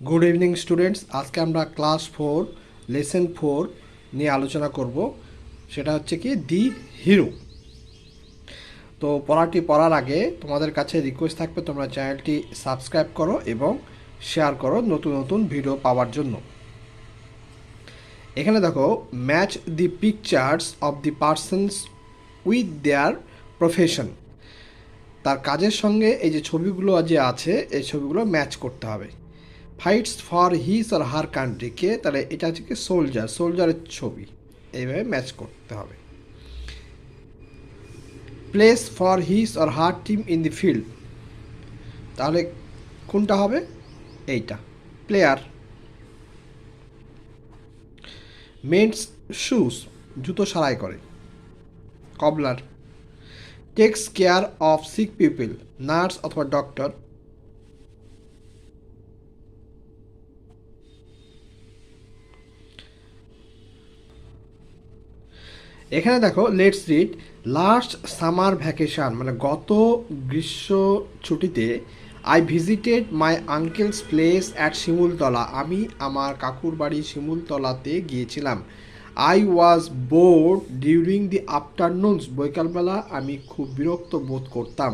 Good evening students. আজকে আমরা class 4 lesson 4 নিয়ে আলোচনা করব। সেটা হচ্ছে কি দি হিরো। তো পড়াটি পড়ার আগে তোমাদের কাছে রিকোয়েস্ট থাকবে তোমরা চ্যানেলটি সাবস্ক্রাইব করো এবং শেয়ার করো নতুন নতুন ভিডিও পাওয়ার জন্য। এখানে দেখো, match the pictures of the persons with their profession. তার কাজের সঙ্গে এই যে ছবিগুলো যে আছে এই ছবিগুলো ম্যাচ করতে হবে। Fights for his or her কান্ট্রিকে, তাহলে এটা হচ্ছে কি সোলজারের ছবি, এইভাবে ম্যাচ করতে হবে। Place for his or her team in the field, তাহলে কোনটা হবে? এইটা প্লেয়ার। মেন্স শুজ, জুতো সারাই করে, cobbler. Takes care of sick people, nurse অথবা ডক্টর। এখানে দেখো, let's read. Last summer vacation, মানে গত গ্রীষ্ম ছুটিতে I visited my uncle's place at Shimultala, আমি আমার কাকুর বাড়ি শিমুলতলাতে গিয়েছিলাম। I was bored during the afternoons, বৈকালবেলা আমি খুব বিরক্ত বোধ করতাম।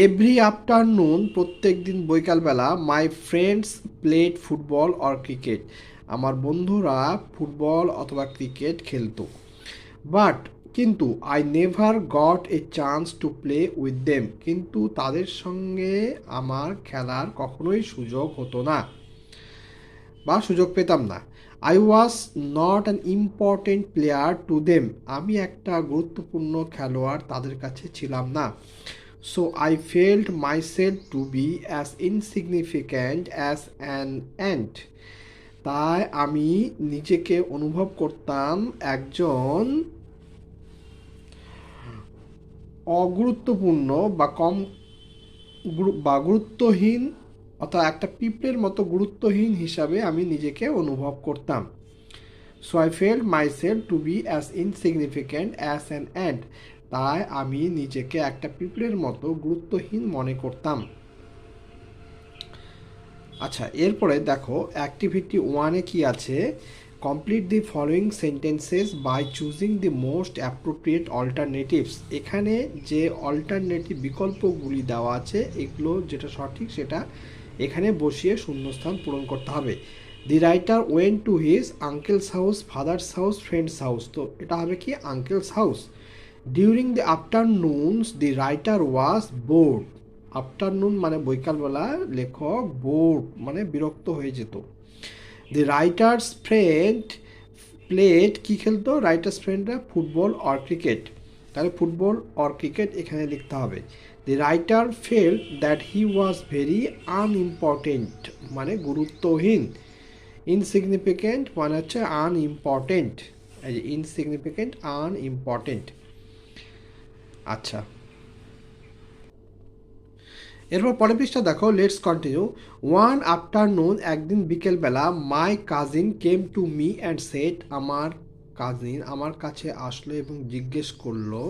এভরি আফটারনুন, প্রত্যেক দিন বৈকালবেলা, my friends played football or cricket, আমার বন্ধুরা ফুটবল অথবা ক্রিকেট খেলতো। বাট, কিন্তু I never got a chance to play with them, কিন্তু তাদের সঙ্গে আমার খেলার কখনোই সুযোগ হতো না বা সুযোগ পেতাম না। I was not an important player to them, আমি একটা গুরুত্বপূর্ণ খেলোয়াড় তাদের কাছে ছিলাম না। So I felt myself two B as insignificant as an ant, তাই আমি নিজেকে অনুভব করতাম একজন অগুরুত্বপূর্ণ বা কম বা গুরুত্বহীন, অর্থাৎ একটা পিঁপড়ের মতো গুরুত্বহীন হিসাবে আমি নিজেকে অনুভব করতাম। So I felt myself two B as insignificant as an ant, তাই আমি নিজেকে একটা পিঁপড়ের মতো গুরুত্বহীন মনে করতাম। আচ্ছা, এরপরে দেখো অ্যাক্টিভিটি 1-এ কি আছে। Complete the following sentences by choosing the most appropriate alternatives, এখানে যে অল্টারনেটিভ বিকল্পগুলি দেওয়া আছে এগুলো যেটা সঠিক সেটা এখানে বসিয়ে শূন্যস্থান পূরণ করতে হবে। The writer went to his uncle's house, father's house, friends house, তো এটা হবে কি uncle's house. During the afternoons the writer was bored, afternoon মানে বৈকালবেলা, লেখক বোর্ড মানে বিরক্ত হয়ে যেত। দি রাইটার্স ফ্রেন্ড প্লেড, কি খেলতো রাইটার্স ফ্রেন্ডরা? ফুটবল অর ক্রিকেট, তাহলে ফুটবল অর ক্রিকেট এখানে লিখতে হবে। The writer felt that he was very unimportant, মানে গুরুত্বহীন। ইনসিগনিফিকেন্ট মানে হচ্ছে আনইম্পর্টেন্ট, এই যে ইনসিগনিফিকেন্ট আনইম্পর্টেন্ট। আচ্ছা, এরপর পরের পৃষ্ঠা দেখো, লেটস কন্টিনিউ। ওয়ান আফটারনুন, একদিন বিকেলবেলা, my cousin came to me and set, আমার কাজিন আমার কাছে আসলো এবং জিজ্ঞেস করলো,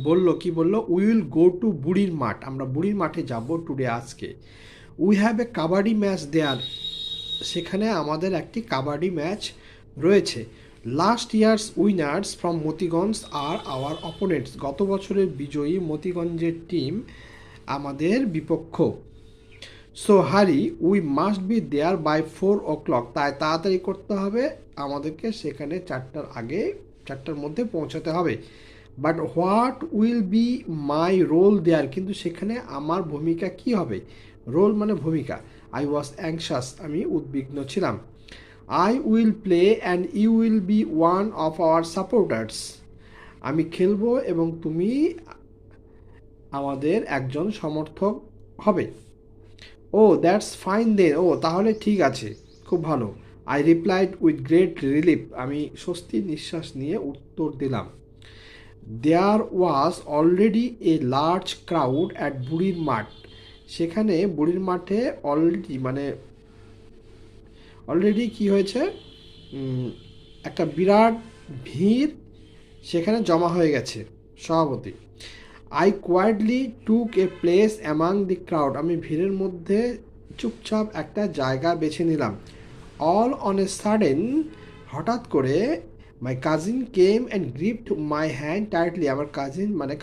বললো, কি বললো? উই উইল গো টু বুড়ির মাঠ, আমরা বুড়ির মাঠে যাব টুডে, আজকে। We have a kabaddi match there, সেখানে আমাদের একটি কাবাডি ম্যাচ রয়েছে। Last year's winners from Motiganj are our opponents, গত বছরের বিজয়ী মতিগঞ্জের টিম আমাদের বিপক্ষ। So hurry, we must be there by 4 o'clock, তাই তাড়াতাড়ি করতে হবে, আমাদেরকে সেখানে 4টার আগে 4টার মধ্যে পৌঁছাতে হবে। But what will be my role there, কিন্তু সেখানে আমার ভূমিকা কি হবে? রোল মানে ভূমিকা। আই ওয়াজ অ্যাংশাস, আমি উদ্বিগ্ন ছিলাম। I will play and you will be one of our supporters, আমি খেলবো এবং তুমি আমাদের একজন সমর্থক হবে। ও দ্যাটস ফাইন দেন, ও তাহলে ঠিক আছে, খুব ভালো। I replied with great relief, আমি স্বস্তির নিঃশ্বাস নিয়ে উত্তর দিলাম। There was already a large crowd at বুড়ির মাঠ, সেখানে বুড়ির মাঠে অলরেডি কি হয়েছে? একটা বিরাট ভিড় সেখানে জমা হয়ে গেছে। সভাপতি, I quietly took a place among the crowd, আমি ভিড়ের মধ্যে চুপচাপ একটা জায়গা বেছে নিলাম। অল অন এ সাডেন, হঠাৎ করে my cousin came and গ্রিপড my hand tightly. আমার কাজিন মানে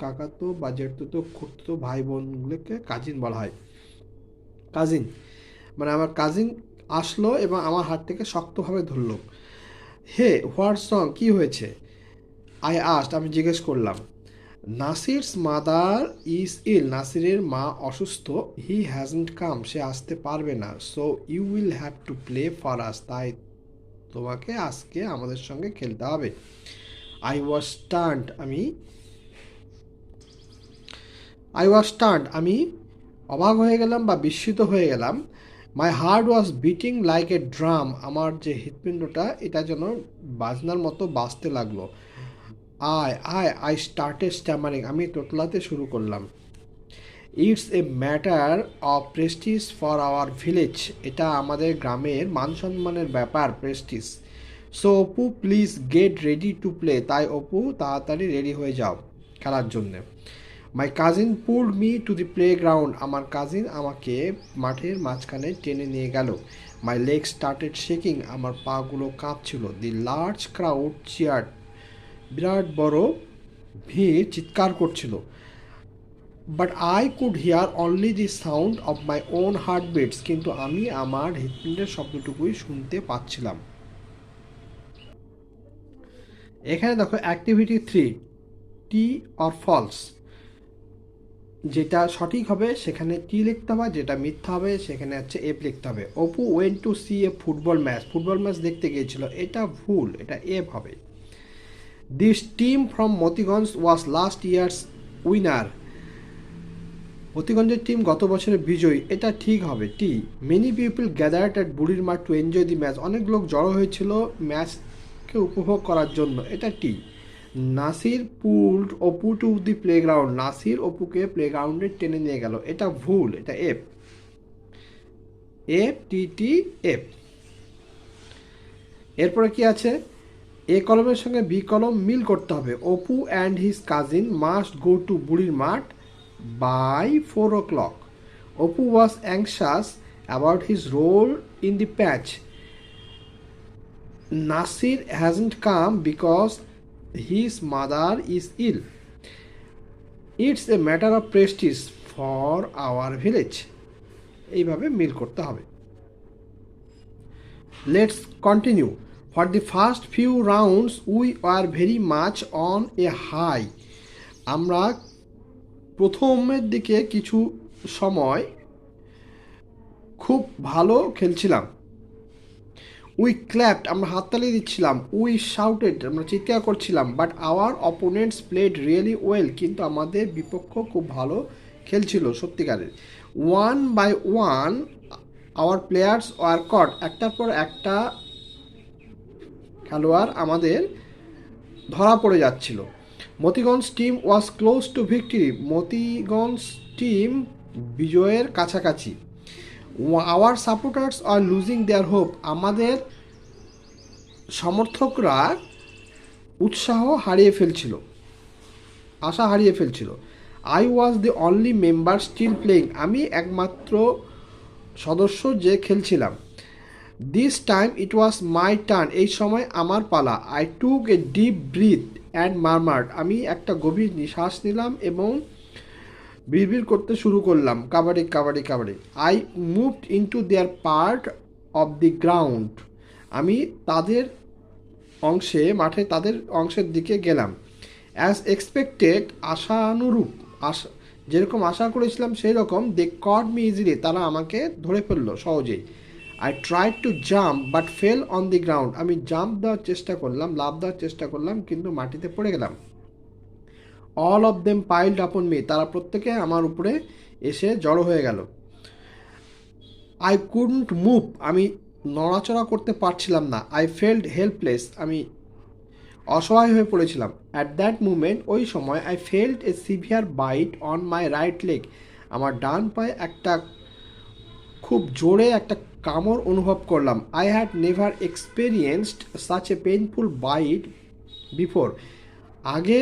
কাকাতো বা জেঠতুতো খুড়তুতো ভাই বোনগুলোকে কাজিন বলা হয়। কাজিন মানে আমার কাজিন আসলো এবং আমার হাত থেকে শক্তভাবে ধরলো। হে, হোয়াটস রং, কী হয়েছে? আই আস্ট, আমি জিজ্ঞেস করলাম। নাসিরস মাদার ইজ ইল, নাসিরের মা অসুস্থ। হি হ্যাজন্ট কাম, সে আসতে পারবে না। So you will have to play for us, তাই তোমাকে আজকে আমাদের সঙ্গে খেলতে হবে। আই ওয়াজ স্টান্ট, আমি অবাক হয়ে গেলাম বা বিস্মিত হয়ে গেলাম। My heart was beating like a drum, আমার যে হৃৎপিণ্ডটা এটা যেন বাজনার মতো বাজতে লাগলো। আই স্টার্টেড স্ট্যামারিং, আমি তোতলাতে শুরু করলাম। It's a matter of Prestige for our village, এটা আমাদের গ্রামের মান সম্মানের ব্যাপার, Prestige. So Apu please get ready to play, তাই অপু তাড়াতাড়ি রেডি হয়ে যাও খেলার জন্যে। My cousin pulled me to the play ground, আমার কাজিন আমাকে মাঠের মাঝখানে টেনে নিয়ে গেল। মাই লেগ স্টার্টেড শেকিং, আমার পাগুলো কাঁপছিল। দি লার্জ ক্রাউড চিয়ার্ড, বিরাট বড় ভিড় চিৎকার করছিল। But I could hear only the sound of my own heartbeats, কিন্তু আমি আমার হৃৎপিণ্ডের শব্দটুকুই শুনতে পাচ্ছিলাম। এখানে দেখো অ্যাক্টিভিটি 3, টি অর ফলস, যেটা সঠিক হবে সেখানে টি লিখতে হবে, যেটা মিথ্যা হবে সেখানে হচ্ছে এফ লিখতে হবে। Apu went to see a football match দেখতে গিয়েছিল, এটা ভুল, এটা এফ হবে। This team from Matiganj was last year's winner, মতিগঞ্জের টিম গত বছরের বিজয়ী, এটা ঠিক হবে T. Many people gathered at বুড়ির মাঠ টু এনজয় দি ম্যাচ, অনেক লোক জড়ো হয়েছিল ম্যাচকে উপভোগ করার জন্য, এটা T. Nasir pulled Apu to the playground, Nasir অপুকে প্লেগ্রাউন্ডে টেনে নিয়ে গেল, এটা ভুল, এটা F. F T T F. এরপরে কি আছে? এ কলমের সঙ্গে বি কলম মিল করতে হবে। Apu and his cousin must go to বুড়ির মাঠ by 4 o'clock. Oppu was anxious about his role in the patch. Nasir hasn't come because his mother is ill. It's a matter of prestige for our village. এইভাবে মিল করতে হবে। Let's continue. For the first few rounds we were very much on a high. আমরা প্রথমের দিকে কিছু সময় খুব ভালো খেলছিলাম। উই ক্ল্যাপড, আমরা হাততালি দিচ্ছিলাম। উই শাউটেড, আমরা চিৎকার করছিলাম। But our opponents played really well, কিন্তু আমাদের বিপক্ষ খুব ভালো খেলছিল সত্যিকারের। One by one our players were caught, একটার পর একটা খেলোয়াড় আমাদের ধরা পড়ে যাচ্ছিল। Matiganj team was close to victory, মতিগঞ্জ টিম বিজয়ের কাছাকাছি। Our supporters are losing their hope, আমাদের সমর্থকরা উৎসাহ হারিয়ে ফেলছিল, আশা হারিয়ে ফেলছিল। I was the only member still playing, আমি একমাত্র সদস্য যে খেলছিলাম। This time it was my turn, এই সময় আমার পালা। I took a deep breath and murmured, আমি একটা গভীর নিঃশ্বাস নিলাম এবং বিড়বিড় করতে শুরু করলাম, kabaddi kabaddi kabaddi. I moved into their part of the ground, আমি তাদের অংশে, মাঠে তাদের অংশের দিকে গেলাম। অ্যাজ এক্সপেক্টেড, আশানুরূপ, যেরকম আশা করেছিলাম সেই রকম। দে কট মি ইজিলি, তারা আমাকে ধরে ফেললো সহজেই। I tried to jump but fail on the ground, আমি জাম্প দেওয়ার চেষ্টা করলাম, লাফ দেওয়ার চেষ্টা করলাম, কিন্তু মাটিতে পড়ে গেলাম। অল অফ দেম পাইলড আপন মি, তারা প্রত্যেকে আমার উপরে এসে জড়ো হয়ে গেল। আই কুডন্ট মুভ, আমি নড়াচড়া করতে পারছিলাম না। আই ফেল্ড হেল্পলেস, আমি অসহায় হয়ে পড়েছিলাম। অ্যাট দ্যাট মুমেন্ট, ওই সময়, I felt a severe bite on my right leg, আমার ডান পায়ে একটা খুব জোরে একটা কামড় অনুভব করলাম। I had never experienced such a painful bite before, আগে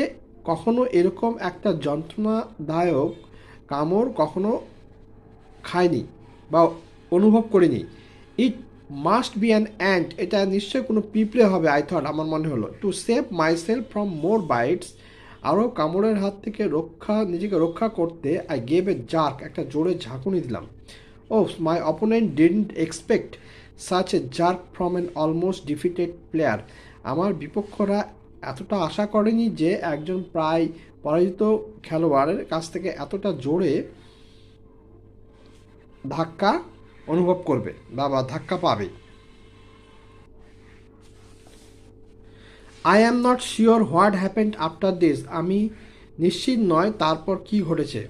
কখনো এরকম একটা যন্ত্রণাদায়ক কামড় কখনো খাইনি। বা অনুভব করিনি। It must be an ant, এটা নিশ্চয়ই কোনো পিঁপড়ে হবে আই থট, আমার মনে হলো। To save myself from more bites, আরও কামড়ের হাত থেকে নিজেকে রক্ষা করতে আই গেভ এ জার্ক, একটা জোরে ঝাঁকুনি দিলাম। ও my opponent didn't expect such a jerk from an almost defeated player, আমার বিপক্ষরা এতটা আশা করেনি যে একজন প্রায় পরাজিত খেলোয়াড়ের কাছ থেকে এতটা জোরে ধাক্কা অনুভব করবে বা ধাক্কা পাবে। I am not sure what happened after this, আমি নিশ্চিত নয় তারপর কি ঘটেছে।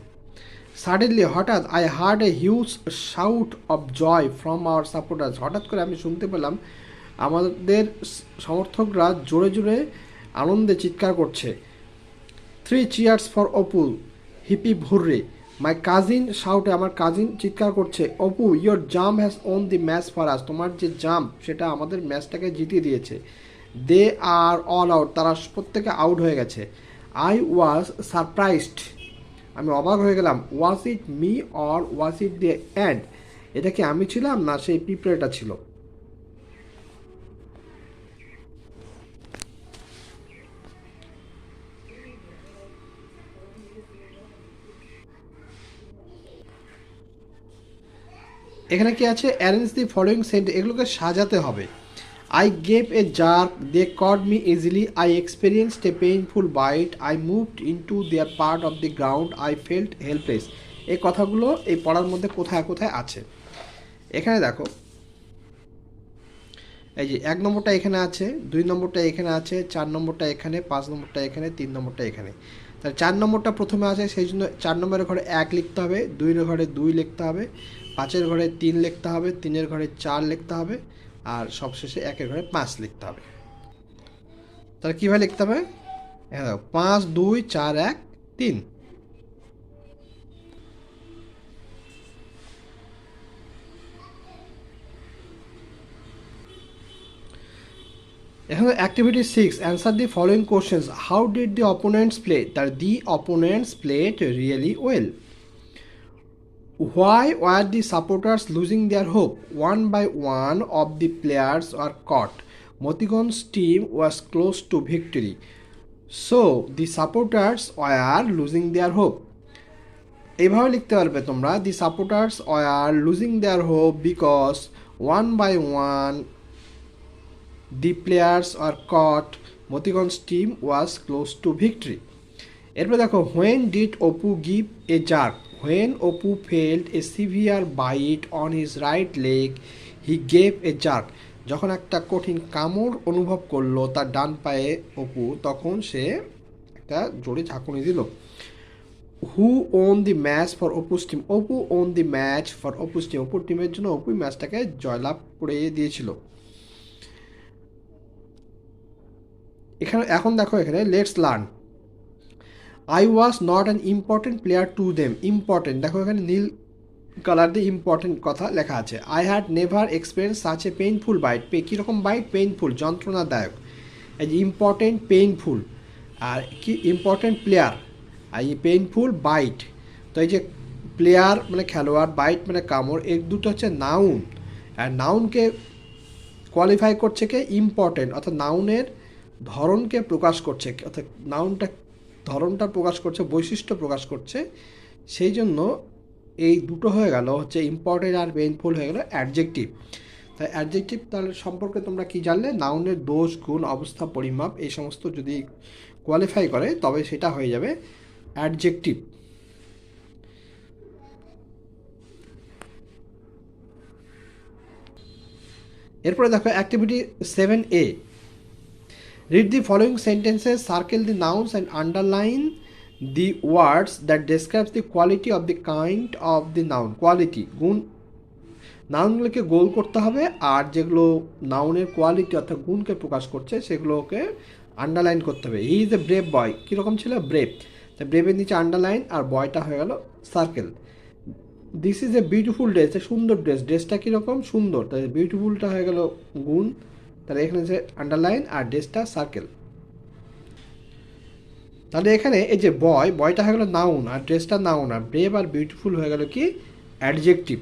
সাডেনলি, হঠাৎ, I heard a huge shout of joy from our supporters, হঠাৎ করে আমি শুনতে পেলাম আমাদের সমর্থকরা জোরে জোরে আনন্দে চিৎকার করছে। 3 cheers for Apu, hip hip hurray, my cousin shouted, আমার কাজিন চিৎকার করছে, Apu your jump has won the match for us, তোমার যে জাম্প সেটা আমাদের ম্যাচটাকে জিতিয়ে দিয়েছে। দে আর অল আউট, তারা প্রত্যেকে আউট হয়ে গেছে। আই ওয়াজ সারপ্রাইজড, আমি অবাক হয়ে গেলাম। Was it me or was it the end, এটা কি আমি ছিলাম না সেই পিঁপড়েটা ছিল। এখানে কি আছে, অ্যারেঞ্জ দি ফলোয়িং সেন্টেন্স, এগুলোকে সাজাতে হবে। I gave a jerk, they caught me easily, I experienced a painful bite, I moved into their part of the ground, I felt helpless. এই কথাগুলো এই পড়ার মধ্যে কোথায় কোথায় আছে। এখানে দেখো, এই যে 1 নম্বরটা এখানে আছে, 2 নম্বরটা এখানে আছে, 4 নম্বরটা এখানে, 5 নম্বরটা এখানে, 3 নম্বরটা এখানে। তাহলে 4 নম্বরটা প্রথমে আছে, সেই জন্য 4 নম্বরের ঘরে 1 লিখতে হবে, 2 ঘরে 2 লিখতে হবে, 5-এর ঘরে 3 লিখতে হবে, 3-এর ঘরে 4 লিখতে হবে, আর সবশেষে 1-এর ঘরে 5 লিখতে হবে। তাহলে কীভাবে লিখতে হবে, হ্যাঁ দেখো, 5 2 4 1 3। এখন activity 6, answer the following questions. How did the opponents play, তার the opponents played really well. Why were the supporters losing their hope? One by one of the players were caught. Motigon's team was close to victory. So the supporters were losing their hope. এইভাবে লিখতে পারবে তোমরা, the supporters were losing their hope because one by one the players were caught. Motigon's team was close to victory. এরপর দেখো, when did Oppu give a jerk? When Oppu felt a severe bite on his right leg, he gave a jerk. যখন একটা কঠিন কামড় অনুভব করলো তার ডান পায়ে অপু, তখন সে একটা জোরে ঝাঁকুনি দিল। Who won the match for Apu's team? Apu won the match for Apu's team, অপুর টিমের জন্য অপুই ম্যাচটাকে জয়লাভ করে দিয়েছিল। এখানে এখন দেখো, এখানে let's learn. I was not an important player to them. Important, দেখো এখানে নীল কালার দিয়ে ইম্পর্টেন্ট কথা লেখা আছে। I had never experience such a painful bite, কীরকম বাইট, পেইনফুল, যন্ত্রণাদায়ক। এই যে ইম্পর্টেন্ট, পেইনফুল, আর কি ইম্পর্টেন্ট প্লেয়ার, আর এই পেইনফুল বাইট। তো এই যে প্লেয়ার মানে খেলোয়াড়, বাইট মানে কামড়, এই দুটো হচ্ছে নাউন। আর নাউনকে কোয়ালিফাই করছে কে, ইম্পর্টেন্ট, অর্থাৎ নাউনের ধরনকে প্রকাশ করছে, অর্থাৎ নাউনটা ধরনটা প্রকাশ করছে, বৈশিষ্ট্য প্রকাশ করছে। সেই জন্য এই দুটো হয়ে গেল হচ্ছে ইম্পর্টেন্ট আর পেইনফুল হয়ে গেল অ্যাডজেক্টিভ। তাই অ্যাডজেক্টিভ তাহলে সম্পর্কে তোমরা কি জানলে, নাউনের দোষ, গুণ, অবস্থা, পরিমাপ এই সমস্ত যদি কোয়ালিফাই করে তবে সেটা হয়ে যাবে অ্যাডজেক্টিভ। এরপরে দেখো activity 7A, read the following sentences, circle the nouns and underline the words that describes the quality of the kind of the noun. Quality, গুণ, নাউনগুলোকে গোল করতে হবে, আর যেগুলো নাউনের কোয়ালিটি অর্থাৎ গুণকে প্রকাশ করছে সেগুলোকে আন্ডারলাইন করতে হবে। হি ইজ এ ব্রেভ বয়, কীরকম ছিল, ব্রেভ, তা ব্রেভের নিচে আন্ডারলাইন, আর বয়টা হয়ে গেল circle. This is a beautiful dress, সুন্দর ড্রেস, ড্রেসটা কীরকম, সুন্দর, তাই বিউটিফুলটা হয়ে গেল গুণ, তাহলে এখানে যে আন্ডারলাইন আর ড্রেসটা সার্কেল। তাহলে এখানে এই যে বয়টা হয়ে গেল নাউন, আর ড্রেসটা নাউন, আর ব্রেভ আর বিউটিফুল হয়ে গেল কি অ্যাডজেক্টিভ।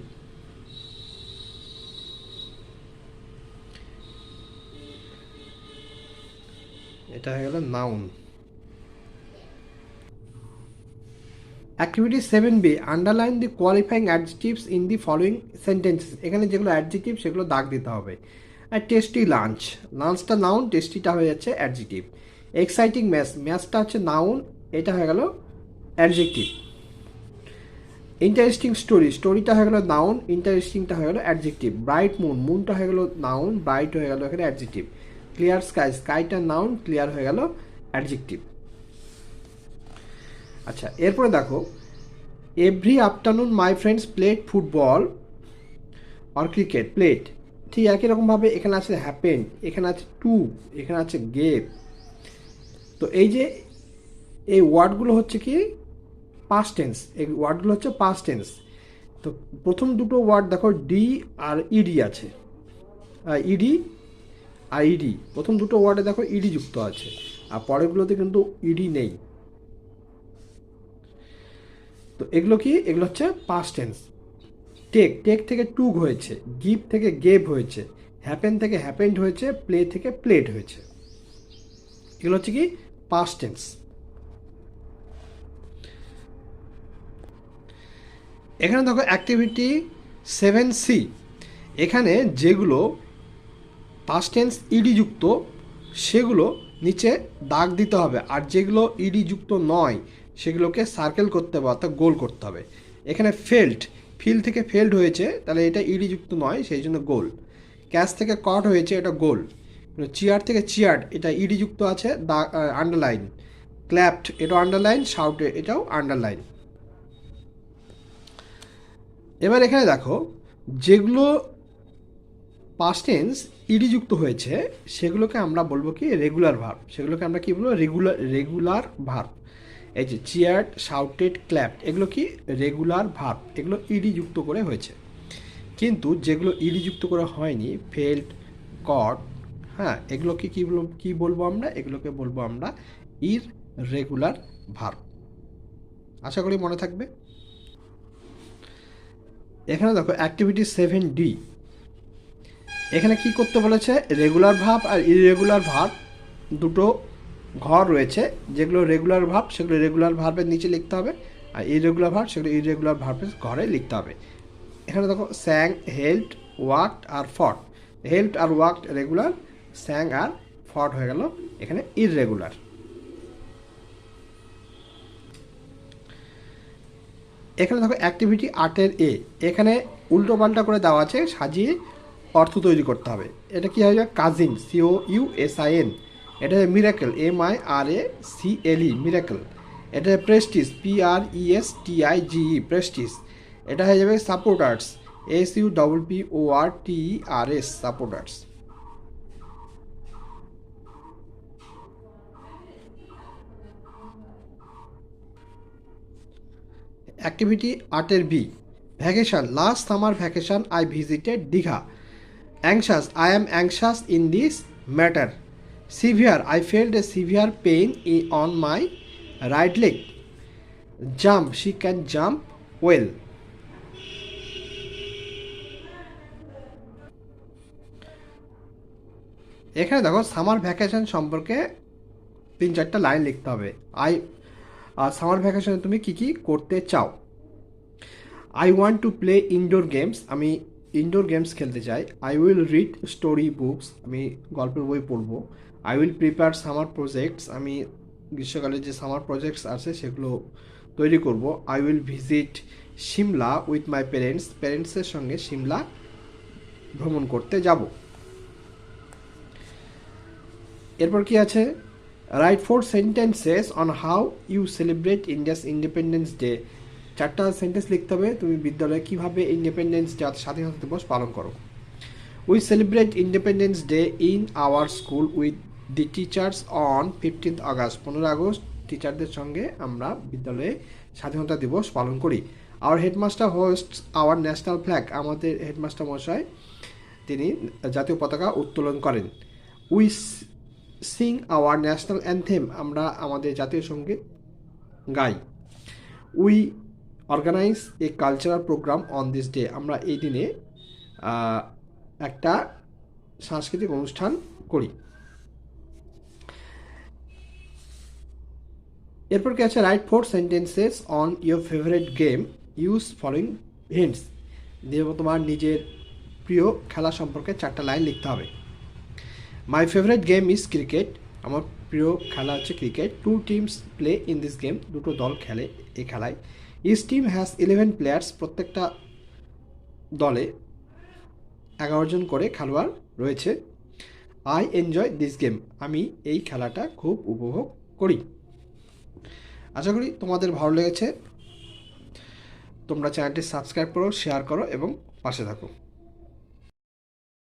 এটা হয়ে গেল noun. Activity 7B, underline the qualifying adjectives in the following sentences. এখানে যেগুলো অ্যাডজেক্টিভ সেগুলো দাগ দিতে হবে। আর টেস্টি লাঞ্চ, লাঞ্চটা নাউন, টেস্টিটা হয়ে যাচ্ছে অ্যাডজেক্টিভ। এক্সাইটিং ম্যাচ, ম্যাচটা হচ্ছে নাউন, এটা হয়ে গেল অ্যাডজেক্টিভ। ইন্টারেস্টিং স্টোরি, স্টোরিটা হয়ে গেল নাউন, ইন্টারেস্টিংটা হয়ে গেল অ্যাডজেক্টিভ। ব্রাইট মুন, মুনটা হয়ে গেল নাউন, ব্রাইট হয়ে গেল এখানে অ্যাডজেক্টিভ। ক্লিয়ার স্কাই, স্কাইটা নাউন, ক্লিয়ার হয়ে গেল অ্যাডজেক্টিভ। আচ্ছা, এরপরে দেখো, every afternoon my friends played football or cricket. Played ঠিক একই রকমভাবে এখানে আছে হ্যাপেন, এখানে আছে টু, এখানে আছে গেভ। তো এই যে এই ওয়ার্ডগুলো হচ্ছে কি পাস্ট টেন্স, এই ওয়ার্ডগুলো হচ্ছে পাস্ট টেন্স। তো প্রথম দুটো ওয়ার্ড দেখো ডি আর ইডি আছে, ইডি আর ইডি, প্রথম দুটো ওয়ার্ডে দেখো ইডি যুক্ত আছে, আর পরেরগুলোতে কিন্তু ইডি নেই। তো এগুলো কি, এগুলো হচ্ছে পাস্ট টেন্স। টেক, টেক থেকে টুক হয়েছে, গিভ থেকে গেভ হয়েছে, হ্যাপেন থেকে হ্যাপেন্ড হয়েছে, প্লে থেকে প্লেড হয়েছে। এগুলো হচ্ছে কি পাস্ট টেন্স। এখানে দেখো অ্যাক্টিভিটি 7C, এখানে যেগুলো পাস্ট টেন্স ইডি যুক্ত সেগুলো নিচে দাগ দিতে হবে, আর যেগুলো ইডি যুক্ত নয় সেগুলোকে সার্কেল করতে হবে, অর্থাৎ গোল করতে হবে। এখানে ফেল্ড, ফিল থেকে ফেল্ড হয়েছে, তাহলে এটা ইডি যুক্ত নয়, সেই জন্য গোল। ক্যাচ থেকে কট হয়েছে, এটা গোল। চেয়ার থেকে চেয়ার্ড, এটা ইডি যুক্ত আছে, আন্ডারলাইন। ক্ল্যাপড, এটাও আন্ডারলাইন। শাউটে, এটাও আন্ডারলাইন। এবার এখানে দেখো যেগুলো পাস্ট টেন্স ইডি যুক্ত হয়েছে সেগুলোকে আমরা বলবো কি রেগুলার ভার্ব, সেগুলোকে আমরা কি বলবো রেগুলার ভার্ব। এই যে চিয়ার্ড, শাউটেড, ক্ল্যাপড, এগুলো কি রেগুলার ভার্ব, এগুলো ইডি যুক্ত করে হয়েছে। কিন্তু যেগুলো ইডি যুক্ত করে হয়নি, ফেল্ড, কট, হ্যাঁ, এগুলোকে কি বলবো আমরা, এগুলোকে বলবো আমরা ইররেগুলার ভার্ব। আশা করি মনে থাকবে। এখানে দেখো অ্যাক্টিভিটি 7D, এখানে কি করতে বলেছে, রেগুলার ভার্ব আর ইররেগুলার ভার্ব দুটো ঘর রয়েছে। যেগুলো রেগুলার ভার্ব সেগুলো রেগুলার ভার্বের নিচে লিখতে হবে, আর ইররেগুলার ভার্ব সেগুলো ইররেগুলার ভার্বের ঘরে লিখতে হবে। এখানে দেখো স্যাং, হেল্পড, ওয়ার্কড আর ফট। হেল্পড আর ওয়ার্কড রেগুলার, স্যাং আর ফট হয়ে গেল এখানে ইররেগুলার। এখানে দেখো অ্যাক্টিভিটি 8A, এখানে উল্টো পাল্টা করে দেওয়া আছে, সাজিয়ে অর্থ তৈরি করতে হবে। এটা কি হবে, কাজিন, COUSIN, এটা মিরাকেল, MIRACLE, মিরাকেল। এটা প্রেস্টিজ, PRESTIGE, প্রেস্টিজ। এটা হয়ে যাবে supporters, SUPPORTERS, supporters. Activity 8B, vacation, last summer vacation I visited Digha. Anxious, I am anxious in this matter. Severe, I felt a severe pain on my right leg. Jump, she can jump well. এখানে দেখো summer vacation সম্পর্কে 3-4টা line লিখতে হবে। Summer ভ্যাকেশনে তুমি কি কি করতে চাও। I want to play indoor games, আমি ইনডোর গেমস খেলতে চাই। I will read story books, আমি গল্পের বই পড়বো। I will prepare summer projects, আমি গ্রীষ্মকালে যে সামার প্রজেক্টস আছে সেগুলো তৈরি করব। I will visit Shimla with my parents, প্যারেন্টসের সঙ্গে সিমলা ভ্রমণ করতে যাব। এরপর কি আছে, write 4 sentences on how you celebrate India's independence day. 4টা সেন্টেন্স লিখতে হবে তুমি বিদ্যালয়ে কীভাবে ইন্ডিপেন্ডেন্স ডে, স্বাধীনতা দিবস পালন করো। We celebrate independence day in our school with the teachers on 15th August, 15 August টিচারদের সঙ্গে আমরা বিদ্যালয়ে স্বাধীনতা দিবস পালন করি। Our headmaster hosts our national flag, আমাদের হেডমাস্টার মশাই তিনি জাতীয় পতাকা উত্তোলন করেন। We sing our national anthem, আমরা আমাদের জাতীয় সঙ্গীত গাই। We organize a cultural programme on this day, আমরা এই দিনে একটা সাংস্কৃতিক অনুষ্ঠান করি। এরপর কি আছে, write 4 sentences on your favourite game, use following hints. দিয়ে তোমার নিজের প্রিয় খেলা সম্পর্কে 4টা লাইন লিখতে হবে। My favourite game is cricket, আমার প্রিয় খেলা হচ্ছে cricket. 2 teams play in this game, দুটো দল খেলে এই খেলায়। ইচ টিম হ্যাজ 11 প্লেয়ার্স, প্রত্যেকটা দলে 11 জন করে খেলোয়াড় রয়েছে। আই এনজয় দিস গেম, আমি এই খেলাটা খুব উপভোগ করি। আশা করি তোমাদের ভালো লেগেছে। তোমরা চ্যানেলটি সাবস্ক্রাইব করো, শেয়ার করো এবং পাশে থাকো।